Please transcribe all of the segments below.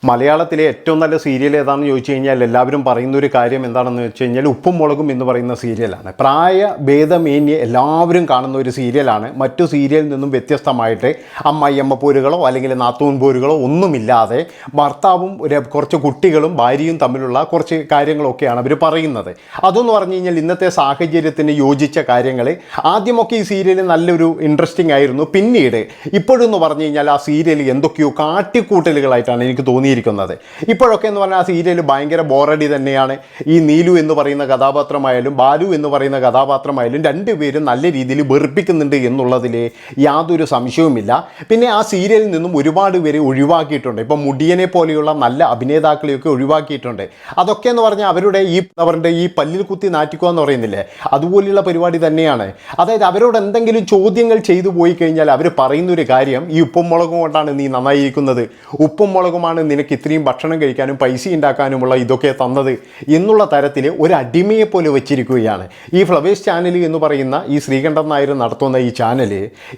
മലയാളത്തിലെ ഏറ്റവും നല്ല സീരിയൽ ഏതാണെന്ന് ചോദിച്ചു കഴിഞ്ഞാൽ എല്ലാവരും പറയുന്ന ഒരു കാര്യം എന്താണെന്ന് വെച്ച് കഴിഞ്ഞാൽ ഉപ്പും മുളകും എന്ന് പറയുന്ന സീരിയലാണ്. പ്രായഭേദമേന്യേ എല്ലാവരും കാണുന്ന ഒരു സീരിയലാണ്. മറ്റു സീരിയലിൽ നിന്നും വ്യത്യസ്തമായിട്ട് അമ്മായിയമ്മ പോരുകളോ അല്ലെങ്കിൽ നാത്തൂൻ പോരുകളോ ഒന്നുമില്ലാതെ ഭർത്താവും കുറച്ച് കുട്ടികളും ഭാര്യയും തമ്മിലുള്ള കുറച്ച് കാര്യങ്ങളൊക്കെയാണ് അവർ പറയുന്നത്. അതെന്ന് പറഞ്ഞു കഴിഞ്ഞാൽ ഇന്നത്തെ സാഹചര്യത്തിന് യോജിച്ച കാര്യങ്ങൾ. ആദ്യമൊക്കെ ഈ സീരിയൽ നല്ലൊരു ഇൻട്രസ്റ്റിംഗ് ആയിരുന്നു. പിന്നീട് ഇപ്പോഴെന്ന് പറഞ്ഞു കഴിഞ്ഞാൽ ആ സീരിയൽ എന്തൊക്കെയോ കാട്ടിക്കൂട്ടലുകളായിട്ടാണ് എനിക്ക് തോന്നിയിരിക്കുന്നത്. ഇപ്പോഴൊക്കെ എന്ന് പറഞ്ഞാൽ ആ സീരിയൽ ഭയങ്കര ബോറടി തന്നെയാണ്. ഈ നീലു എന്ന് പറയുന്ന കഥാപാത്രമായാലും ബാലു എന്ന് പറയുന്ന കഥാപാത്രമായാലും രണ്ടുപേരും നല്ല രീതിയിൽ വെറുപ്പിക്കുന്നുണ്ട് എന്നുള്ളതിൽ യാതൊരു സംശയവുമില്ല. പിന്നെ ആ സീരിയലിൽ നിന്നും ഒരുപാട് പേര് ഒഴിവാക്കിയിട്ടുണ്ട്. ഇപ്പം മുടിയനെ പോലെയുള്ള നല്ല അഭിനേതാക്കളെയൊക്കെ ഒഴിവാക്കിയിട്ടുണ്ട്. അതൊക്കെ എന്ന് പറഞ്ഞാൽ അവരുടെ ഈ പല്ലിൽ കുത്തി നാറ്റിക്കുക എന്ന് പറയുന്നില്ലേ, അതുപോലെയുള്ള പരിപാടി തന്നെയാണ്. അതായത് അവരോട് എന്തെങ്കിലും ചോദ്യങ്ങൾ ചെയ്തു പോയി കഴിഞ്ഞാൽ അവർ പറയുന്നൊരു കാര്യം, ഈ ഉപ്പും മുളകും കൊണ്ടാണ് നീ നന്നായിരിക്കുന്നത്, ഉപ്പും മുളകുമാണ് നിനക്ക് ഇത്രയും ഭക്ഷണം കഴിക്കാനും പൈസ ഉണ്ടാക്കാനുമുള്ള ഇതൊക്കെ തന്നത് എന്നുള്ള തരത്തിൽ ഒരു അടിമയെ പോലെ വെച്ചിരിക്കുകയാണ്. ഈ ഫ്ലവേഴ്സ് ചാനൽ എന്ന് പറയുന്ന ഈ ശ്രീകണ്ഠൻ നായർ നടത്തുന്ന ഈ ചാനൽ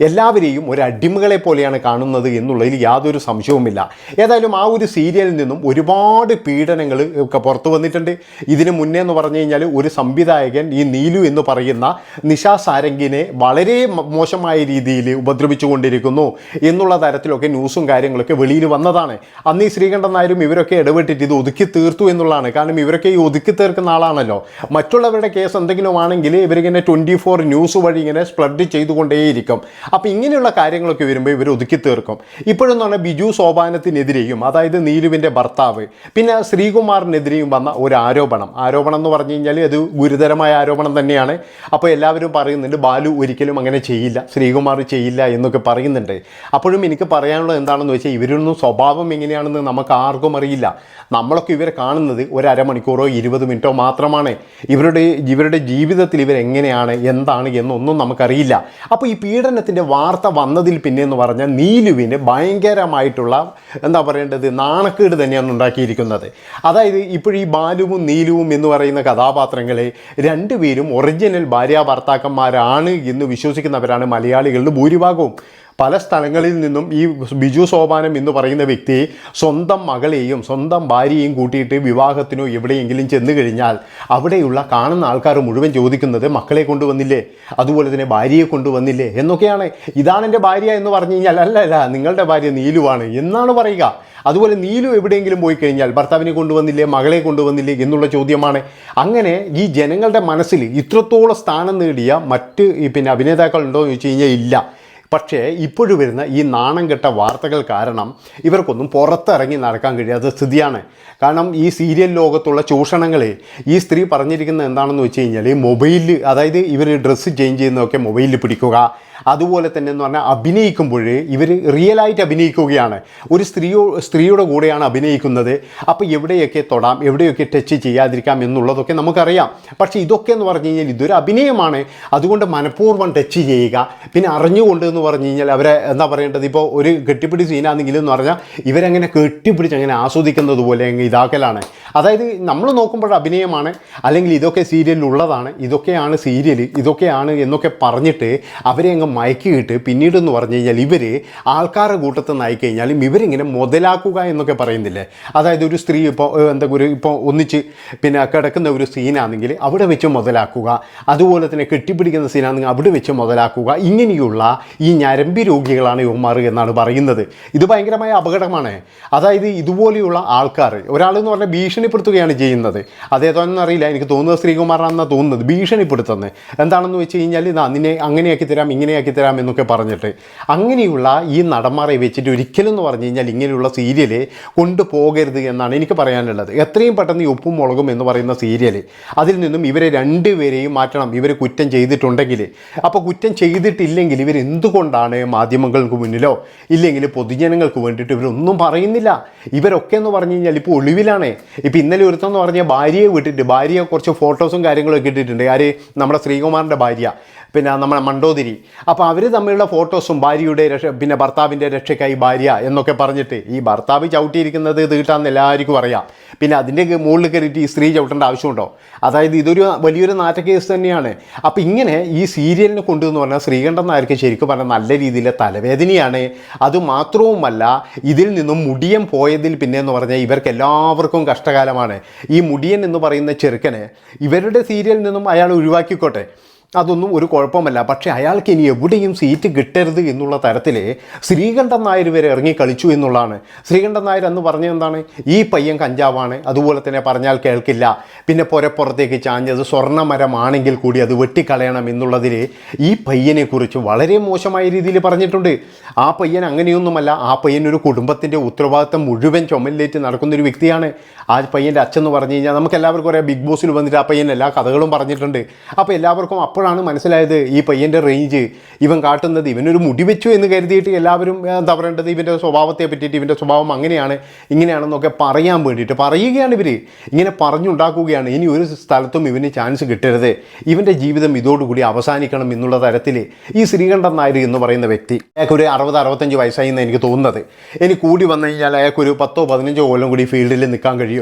എല്ലാവരെയും ഒരു അടിമകളെ പോലെയാണ് കാണുന്നത് എന്നുള്ളതിൽ യാതൊരു സംശയവുമില്ല. ഏതായാലും ആ ഒരു സീരിയലിൽ നിന്നും ഒരുപാട് പീഡനങ്ങൾ ഒക്കെ പുറത്തു വന്നിട്ടുണ്ട്. ഇതിന് മുന്നേ എന്ന് പറഞ്ഞു കഴിഞ്ഞാൽ ഒരു സംവിധായകൻ ഈ നീലു എന്ന് പറയുന്ന നിഷ സാരംഗിനെ വളരെ മോശമായ രീതിയിൽ ഉപദ്രവിച്ചു കൊണ്ടിരിക്കുന്നു എന്നുള്ള തരത്തിലൊക്കെ ന്യൂസും കാര്യങ്ങളൊക്കെ വെളിയിൽ വന്നതാണ്. അന്ന് ഈ ശ്രീകണ്ഠൻ നായരും ഇവരൊക്കെ ഇടപെട്ടിട്ട് ഇത് ഒതുക്കി തീർത്തു എന്നുള്ളതാണ്. കാരണം ഇവരൊക്കെ ഈ ഒതുക്കി തീർക്കുന്ന ആളാണല്ലോ. മറ്റുള്ളവരുടെ കേസ് എന്തെങ്കിലും ആണെങ്കിൽ ഇവരിങ്ങനെ 24 ന്യൂസ് വഴി ഇങ്ങനെ സ്പ്രെഡ് ചെയ്തുകൊണ്ടേയിരിക്കും. അപ്പോൾ ഇങ്ങനെയുള്ള കാര്യങ്ങളൊക്കെ വരുമ്പോൾ ഇവർ ഒതുക്കി തീർക്കും. ഇപ്പോഴെന്ന് പറഞ്ഞാൽ ബിജു സോപാനത്തിനെതിരെയും, അതായത് നീലുവിൻ്റെ ഭർത്താവ്, പിന്നെ ശ്രീകുമാറിനെതിരെയും വന്ന ഒരു ആരോപണം എന്ന് പറഞ്ഞു കഴിഞ്ഞാൽ അത് ഗുരുതരമായ ആരോപണം തന്നെയാണ്. അപ്പോൾ എല്ലാവരും പറയുന്നുണ്ട് ബാലു ഒരിക്കലും അങ്ങനെ ചെയ്യില്ല, ശ്രീകുമാർ ചെയ്യില്ല എന്നൊക്കെ പറയുന്നുണ്ട്. അപ്പോഴും എനിക്ക് പറയാനുള്ളത് എന്താണെന്ന് വെച്ചാൽ ഇവരൊന്നും സ്വഭാവം എങ്ങനെയാണെന്ന് നമുക്ക് ആർക്കും അറിയില്ല. നമ്മളൊക്കെ ഇവരെ കാണുന്നത് ഒരു അരമണിക്കൂറോ 20 മിനിറ്റോ മാത്രമാണ്. ഇവരുടെ ജീവിതത്തിൽ ഇവരെങ്ങനെയാണ് എന്താണ് എന്നൊന്നും നമുക്കറിയില്ല. അപ്പോൾ ഈ പീഡനത്തിൻ്റെ വാർത്ത വന്നതിൽ പിന്നെ എന്ന് പറഞ്ഞാൽ നീലുവിന് ഭയങ്കരമായിട്ടുള്ള എന്താ പറയേണ്ടത് നാണക്കേട് തന്നെയാണ് ഉണ്ടാക്കിയിരിക്കുന്നത്. അതായത് ഇപ്പോൾ ഈ ബാലുവും നീലുവും എന്ന് പറയുന്ന കഥാപാത്രങ്ങളെ രണ്ടുപേരും ഒറിജിനൽ ഭാര്യ ഭർത്താക്കന്മാരാണ് എന്ന് വിശ്വസിക്കുന്നവരാണ് മലയാളികളുടെ ഭൂരിഭാഗവും. പല സ്ഥലങ്ങളിൽ നിന്നും ഈ ബിജു സോപാനം എന്ന് പറയുന്ന വ്യക്തി സ്വന്തം മകളെയും സ്വന്തം ഭാര്യയെയും കൂട്ടിയിട്ട് വിവാഹത്തിനോ എവിടെയെങ്കിലും ചെന്ന് കഴിഞ്ഞാൽ അവിടെയുള്ള കാണുന്ന ആൾക്കാർ മുഴുവൻ ചോദിക്കുന്നത് മക്കളെ കൊണ്ടുവന്നില്ലേ, അതുപോലെ തന്നെ ഭാര്യയെ കൊണ്ടുവന്നില്ലേ എന്നൊക്കെയാണ്. ഇതാണ് എൻ്റെ ഭാര്യ എന്ന് പറഞ്ഞു കഴിഞ്ഞാൽ അല്ല നിങ്ങളുടെ ഭാര്യ നീലുവാണ് എന്നാണ് പറയുക. അതുപോലെ നീലു എവിടെയെങ്കിലും പോയി കഴിഞ്ഞാൽ ഭർത്താവിനെ കൊണ്ടുവന്നില്ലേ, മകളെ കൊണ്ടുവന്നില്ലേ എന്നുള്ള ചോദ്യമാണ്. അങ്ങനെ ഈ ജനങ്ങളുടെ മനസ്സിൽ ഇത്രത്തോളം സ്ഥാനം നേടിയ മറ്റ് അഭിനേതാക്കൾ ഉണ്ടോ എന്ന് ചോദിച്ചു കഴിഞ്ഞാൽ ഇല്ല. പക്ഷേ ഇപ്പോഴും വരുന്ന ഈ നാണം കെട്ട വാർത്തകൾ കാരണം ഇവർക്കൊന്നും പുറത്തിറങ്ങി നടക്കാൻ കഴിയാത്ത സ്ഥിതിയാണ്. കാരണം ഈ സീരിയൽ ലോകത്തുള്ള ചൂഷണങ്ങൾ ഈ സ്ത്രീ പറഞ്ഞിരിക്കുന്നത് എന്താണെന്ന് വെച്ച് കഴിഞ്ഞാൽ മൊബൈലിൽ, അതായത് ഇവർ ഡ്രസ്സ് ചേഞ്ച് ചെയ്യുന്നതൊക്കെ മൊബൈലിൽ പിടിക്കുക, അതുപോലെ തന്നെ എന്ന് പറഞ്ഞാൽ അഭിനയിക്കുമ്പോൾ ഇവർ റിയലായിട്ട് അഭിനയിക്കുകയാണ്. ഒരു സ്ത്രീയുടെ കൂടെയാണ് അഭിനയിക്കുന്നത്. അപ്പോൾ എവിടെയൊക്കെ തൊടാം, എവിടെയൊക്കെ ടച്ച് ചെയ്യാതിരിക്കാം എന്നുള്ളതൊക്കെ നമുക്കറിയാം. പക്ഷേ ഇതൊക്കെ എന്ന് പറഞ്ഞു കഴിഞ്ഞാൽ ഇതൊരു അഭിനയമാണ്. അതുകൊണ്ട് മനഃപൂർവ്വം ടച്ച് ചെയ്യുക, പിന്നെ അറിഞ്ഞുകൊണ്ട് എന്ന് പറഞ്ഞു കഴിഞ്ഞാൽ അവരെ എന്താ പറയേണ്ടത്, ഇപ്പോൾ ഒരു കെട്ടിപ്പിടി സീനാണെങ്കിലും എന്ന് പറഞ്ഞാൽ ഇവരങ്ങനെ കെട്ടിപ്പിടിച്ച് അങ്ങനെ ആസ്വദിക്കുന്നത് പോലെ ഇതാക്കലാണ്. അതായത് നമ്മൾ നോക്കുമ്പോൾ അഭിനയമാണ്, അല്ലെങ്കിൽ ഇതൊക്കെ സീരിയലിലുള്ളതാണ്, ഇതൊക്കെയാണ് സീരിയൽ, ഇതൊക്കെയാണ് എന്നൊക്കെ പറഞ്ഞിട്ട് അവരെ അങ്ങ് മയക്കിയിട്ട് പിന്നീടെന്ന് പറഞ്ഞു കഴിഞ്ഞാൽ ഇവർ ആൾക്കാരുടെ കൂട്ടത്തിൽ നിന്ന് ആയിക്കഴിഞ്ഞാലും ഇവരിങ്ങനെ മുതലാക്കുക എന്നൊക്കെ പറയുന്നില്ലേ. അതായത് ഒരു സ്ത്രീ ഇപ്പോൾ ഒന്നിച്ച് കിടക്കുന്ന ഒരു സീനാണെങ്കിൽ അവിടെ വെച്ച് മുതലാക്കുക, അതുപോലെ തന്നെ കെട്ടിപ്പിടിക്കുന്ന സീനാണെങ്കിൽ അവിടെ വെച്ച് മുതലാക്കുക. ഇങ്ങനെയുള്ള ഈ ഞരമ്പി രോഗികളാണ് യുവമാർ എന്നാണ് പറയുന്നത്. ഇത് ഭയങ്കരമായ അപകടമാണ്. അതായത് ഇതുപോലെയുള്ള ആൾക്കാർ ഒരാളെന്ന് പറഞ്ഞാൽ ഭീഷണിപ്പെടുത്തുകയാണ് ചെയ്യുന്നത്. അതേതൊന്നും അറിയില്ല, എനിക്ക് തോന്നുന്നത് ശ്രീകുമാറാണെന്നാണ് തോന്നുന്നത്. ഭീഷണിപ്പെടുത്തുന്നത് എന്താണെന്ന് വെച്ച് കഴിഞ്ഞാൽ നിന്നെ അങ്ങനെയാക്കി തരാം ഇങ്ങനെയാക്കി തരാം എന്നൊക്കെ പറഞ്ഞിട്ട് അങ്ങനെയുള്ള ഈ നടന്മാരെ വെച്ചിട്ട് ഒരിക്കലും എന്ന് പറഞ്ഞു കഴിഞ്ഞാൽ ഇങ്ങനെയുള്ള സീരിയല് കൊണ്ടുപോകരുത് എന്നാണ് എനിക്ക് പറയാനുള്ളത്. എത്രയും പെട്ടെന്ന് ഈ ഉപ്പും മുളകും എന്ന് പറയുന്ന സീരിയൽ അതിൽ നിന്നും ഇവരെ രണ്ടുപേരെയും മാറ്റണം. ഇവർ കുറ്റം ചെയ്തിട്ടുണ്ടെങ്കിൽ. അപ്പോൾ കുറ്റം ചെയ്തിട്ടില്ലെങ്കിൽ ഇവരെന്തുകൊണ്ടാണ് മാധ്യമങ്ങൾക്ക് മുന്നിലോ ഇല്ലെങ്കിൽ പൊതുജനങ്ങൾക്ക് വേണ്ടിയിട്ട് ഇവരൊന്നും പറയുന്നില്ല? ഇവരൊക്കെ എന്ന് പറഞ്ഞു കഴിഞ്ഞാൽ ഇപ്പോൾ ഒളിവിലാണ്. ഇപ്പോൾ ഇന്നലെ ഒരുത്തെന്ന് പറഞ്ഞാൽ ഭാര്യയെ വിട്ടിട്ട് ഭാര്യയെ കുറച്ച് ഫോട്ടോസും കാര്യങ്ങളൊക്കെ ഇട്ടിട്ടുണ്ട്. ആര്? നമ്മുടെ ശ്രീകുമാറിൻ്റെ ഭാര്യ. പിന്നെ നമ്മുടെ മണ്ടോതിരി. അപ്പോൾ അവർ തമ്മിലുള്ള ഫോട്ടോസും ഭാര്യയുടെ പിന്നെ ഭർത്താവിൻ്റെ രക്ഷയ്ക്കായി ഭാര്യ എന്നൊക്കെ പറഞ്ഞിട്ട് ഈ ഭർത്താവ് ചവിട്ടിയിരിക്കുന്നത് തീട്ടാന്ന് എല്ലാവർക്കും അറിയാം. പിന്നെ അതിൻ്റെ മുകളിൽ കയറിയിട്ട് ഈ സ്ത്രീ ചവിട്ടേണ്ട ആവശ്യമുണ്ടോ? അതായത് ഇതൊരു വലിയൊരു നാറ്റ കേസ് തന്നെയാണ്. അപ്പോൾ ഇങ്ങനെ ഈ സീരിയലിനെ കൊണ്ടുവന്ന് പറഞ്ഞാൽ ശ്രീകണ്ഠൻ നായർക്ക് ശരിക്കും പറഞ്ഞാൽ നല്ല രീതിയിലെ തലവേദനയാണ്. അതുമാത്രവുമല്ല, ഇതിൽ നിന്നും മുടിയൻ പോയതിൽ പിന്നെ എന്ന് പറഞ്ഞാൽ ഇവർക്ക് എല്ലാവർക്കും കഷ്ടകാലമാണ്. ഈ മുടിയൻ എന്ന് പറയുന്ന ചെറുക്കനെ ഇവരുടെ സീരിയലിൽ നിന്നും അയാൾ ഒഴിവാക്കിക്കോട്ടെ, അതൊന്നും ഒരു കുഴപ്പമല്ല. പക്ഷേ അയാൾക്ക് ഇനി എവിടെയും സീറ്റ് കിട്ടരുത് എന്നുള്ള തരത്തിൽ ശ്രീകണ്ഠൻ നായർ വരെ ഇറങ്ങി കളിച്ചു എന്നുള്ളതാണ്. ശ്രീകണ്ഠൻ നായർ എന്ന് പറഞ്ഞത് എന്താണ്? ഈ പയ്യൻ കഞ്ചാവാണ്, അതുപോലെ തന്നെ പറഞ്ഞാൽ കേൾക്കില്ല, പിന്നെ പുറത്തേക്ക് ചാഞ്ഞത് സ്വർണ്ണമരമാണെങ്കിൽ കൂടി അത് വെട്ടിക്കളയണം എന്നുള്ളതിൽ ഈ പയ്യനെക്കുറിച്ച് വളരെ മോശമായ രീതിയിൽ പറഞ്ഞിട്ടുണ്ട്. ആ പയ്യൻ അങ്ങനെയൊന്നുമല്ല. ആ പയ്യനൊരു കുടുംബത്തിൻ്റെ ഉത്തരവാദിത്തം മുഴുവൻ ചുമലിലേറ്റ് നടക്കുന്നൊരു വ്യക്തിയാണ്. ആ പയ്യൻ്റെ അച്ഛൻ എന്ന് പറഞ്ഞു കഴിഞ്ഞാൽ നമുക്ക് എല്ലാവർക്കും അറിയാം, ബിഗ് ബോസിൽ വന്നിട്ട് ആ പയ്യൻ എല്ലാ കഥകളും പറഞ്ഞിട്ടുണ്ട്. അപ്പോൾ എല്ലാവർക്കും അപ്പോഴാണ് മനസ്സിലായത് ഈ പയ്യൻ്റെ റേഞ്ച്, ഇവൻ കാട്ടുന്നത്. ഇവനൊരു മുടി വെച്ചു എന്ന് കരുതിയിട്ട് എല്ലാവരും എന്താ പറയേണ്ടത്, ഇവൻ്റെ സ്വഭാവത്തെ പറ്റിയിട്ട് ഇവൻ്റെ സ്വഭാവം അങ്ങനെയാണ് ഇങ്ങനെയാണെന്നൊക്കെ പറയാൻ വേണ്ടിയിട്ട് പറയുകയാണ് ഇവർ. ഇങ്ങനെ പറഞ്ഞുണ്ടാക്കുകയാണ്. ഇനി ഒരു സ്ഥലത്തും ഇവന് ചാൻസ് കിട്ടരുത്, ഇവൻ്റെ ജീവിതം ഇതോടുകൂടി അവസാനിക്കണം എന്നുള്ള തരത്തിൽ ഈ ശ്രീകണ്ഠൻ നായർ എന്ന് പറയുന്ന വ്യക്തി, അയാൾക്കൊരു 60-65 വയസ്സായി എന്ന് എനിക്ക് തോന്നുന്നത്. ഇനി കൂടി വന്നു കഴിഞ്ഞാൽ അയാൾക്കൊരു 10-15 കൊല്ലം കൂടി ഫീൽഡിൽ നിൽക്കാൻ കഴിയും.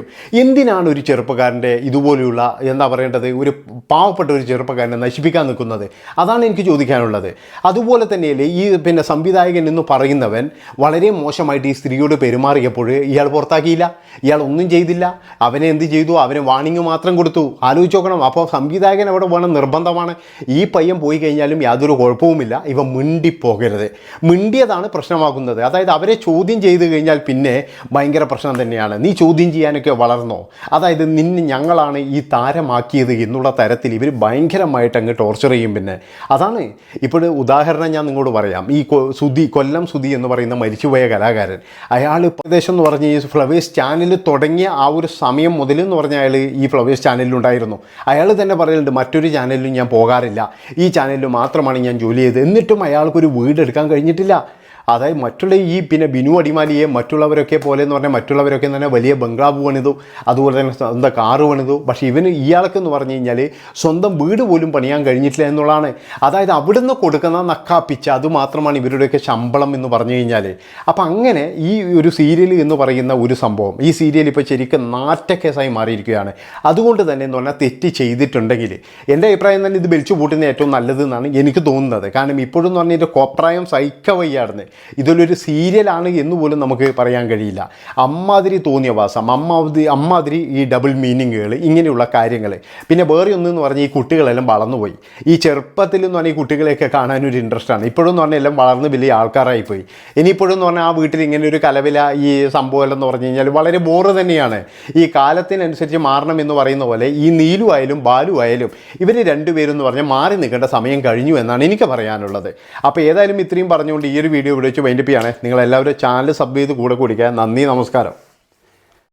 എന്തിനാണ് ഒരു ചെറുപ്പക്കാരൻ്റെ ഇതുപോലെയുള്ള എന്താ പറയേണ്ടത് ഒരു പാവപ്പെട്ട ഒരു ചെറുപ്പക്കാരനെ നശിപ്പിക്കാൻ നിൽക്കുന്നത്? അതാണ് എനിക്ക് ചോദിക്കാനുള്ളത്. അതുപോലെ തന്നെയല്ലേ ഈ പിന്നെ സംവിധായകൻ എന്ന് പറയുന്നവൻ വളരെ മോശമായിട്ട് ഈ സ്ത്രീയോട് പെരുമാറിയപ്പോൾ ഇയാൾ പുറത്താക്കിയില്ല, ഇയാൾ ഒന്നും ചെയ്തില്ല. അവനെ എന്ത് ചെയ്തു? അവന് വാണിംഗ് മാത്രം കൊടുത്തു. ആലോചിച്ച് നോക്കണം. അപ്പോൾ സംവിധായകൻ അവിടെ വേണം, നിർബന്ധമാണ്. ഈ പയ്യൻ പോയി കഴിഞ്ഞാലും യാതൊരു കുഴപ്പവുമില്ല, ഇവ മിണ്ടിപ്പോകരുത്. മിണ്ടിയതാണ് പ്രശ്നമാകുന്നത്. അതായത് അവരെ ചോദ്യം ചെയ്ത് കഴിഞ്ഞാൽ പിന്നെ ഭയങ്കര പ്രശ്നം തന്നെയാണ്. നീ ചോദ്യം ചെയ്യാനൊക്കെ വളർന്നോ? അതായത് നിന്നെ ഞങ്ങളാണ് ഈ താരമാക്കിയത് എന്നുള്ള തരത്തിൽ ഇവർ ഭയങ്കരമായിട്ട് അങ്ങ് ടോർച്ചർ ചെയ്യും. പിന്നെ അതാണ് ഇപ്പോൾ ഉദാഹരണം ഞാൻ നിങ്ങളോട് പറയാം. ഈ കൊല്ലം സുധി എന്ന് പറയുന്ന മരിച്ചുപോയ കലാകാരൻ, അയാൾ പ്രദേശം എന്ന് പറഞ്ഞ് ഈ ഫ്ലവേഴ്സ് ചാനൽ തുടങ്ങിയ ആ ഒരു സമയം മുതൽ എന്ന് പറഞ്ഞാൽ അയാൾ ഈ ഫ്ലവേഴ്സ് ചാനലിലുണ്ടായിരുന്നു. അയാൾ തന്നെ പറയുന്നുണ്ട്, മറ്റൊരു ചാനലിലും ഞാൻ പോകാറില്ല, ഈ ചാനലിൽ മാത്രമാണ് ഞാൻ ജോലി ചെയ്തത്. എന്നിട്ടും അയാൾക്കൊരു വീടെടുക്കാൻ കഴിഞ്ഞിട്ടില്ല. അതായത് മറ്റുള്ള ഈ പിന്നെ ബിനു അടിമാലിയെ മറ്റുള്ളവരൊക്കെ പോലെ എന്ന് പറഞ്ഞാൽ മറ്റുള്ളവരൊക്കെ തന്നെ വലിയ ബംഗ്ലാവ് പണിതു, അതുപോലെ തന്നെ സ്വന്തം കാറ് പണിതു. പക്ഷേ ഇയാൾക്കെന്ന് പറഞ്ഞു കഴിഞ്ഞാൽ സ്വന്തം വീട് പോലും പണിയാൻ കഴിഞ്ഞിട്ടില്ല എന്നുള്ളതാണ്. അതായത് അവിടുന്ന് കൊടുക്കുന്ന നക്കാപ്പിച്ച അതുമാത്രമാണ് ഇവരുടെയൊക്കെ ശമ്പളം എന്ന് പറഞ്ഞു കഴിഞ്ഞാൽ. അപ്പം അങ്ങനെ ഈ ഒരു സീരിയൽ എന്ന് പറയുന്ന ഒരു സംഭവം, ഈ സീരിയൽ ഇപ്പോൾ ശരിക്കും നാറ്റക്കേസായി മാറിയിരിക്കുകയാണ്. അതുകൊണ്ട് തന്നെ എന്ന് പറഞ്ഞാൽ തെറ്റ് ചെയ്തിട്ടുണ്ടെങ്കിൽ എൻ്റെ അഭിപ്രായം തന്നെ ഇത് വലിച്ചു പൂട്ടുന്ന ഏറ്റവും നല്ലതെന്നാണ് എനിക്ക് തോന്നുന്നത്. കാരണം ഇപ്പോഴും എന്ന് പറഞ്ഞാൽ ഇതിൻ്റെ കോപ്രായം സഹിക്കവയ്യാടുന്നത്. ഇതിലൊരു സീരിയലാണ് എന്ന് പോലും നമുക്ക് പറയാൻ കഴിയില്ല. അമ്മാതിരി തോന്നിയ വാസം, അമ്മാതിരി ഈ ഡബിൾ മീനിങ്ങുകൾ, ഇങ്ങനെയുള്ള കാര്യങ്ങൾ. പിന്നെ വേറെ ഒന്നെന്ന് പറഞ്ഞാൽ ഈ കുട്ടികളെല്ലാം വളർന്നുപോയി. ഈ ചെറുപ്പത്തിൽ എന്ന് പറഞ്ഞാൽ ഈ കുട്ടികളെയൊക്കെ കാണാനൊരു ഇൻട്രസ്റ്റാണ്. ഇപ്പോഴും എന്ന് പറഞ്ഞാൽ എല്ലാം വളർന്ന് വലിയ ആൾക്കാരായിപ്പോയി. ഇനിയിപ്പോഴും എന്ന് പറഞ്ഞാൽ ആ വീട്ടിൽ ഇങ്ങനെ ഒരു കലവില ഈ സംഭവം എന്ന് പറഞ്ഞു കഴിഞ്ഞാൽ വളരെ ബോറ് തന്നെയാണ്. ഈ കാലത്തിനനുസരിച്ച് മാറണം എന്ന് പറയുന്ന പോലെ ഈ നീലു ആയാലും ബാലു ആയാലും ഇവർ രണ്ടുപേരും എന്ന് പറഞ്ഞാൽ മാറി നിൽക്കേണ്ട സമയം കഴിഞ്ഞു എന്നാണ് എനിക്ക് പറയാനുള്ളത്. അപ്പോൾ ഏതായാലും ഇത്രയും പറഞ്ഞുകൊണ്ട് ഈ ഒരു വീഡിയോ ഇവിടെ വെച്ച് വൈൻഡപ്പ് ചെയ്യാണ്. നിങ്ങളെല്ലാവരും ചാനൽ സബ് ചെയ്ത് കൂടെ കൂടിക്കുക. നന്ദി, നമസ്കാരം.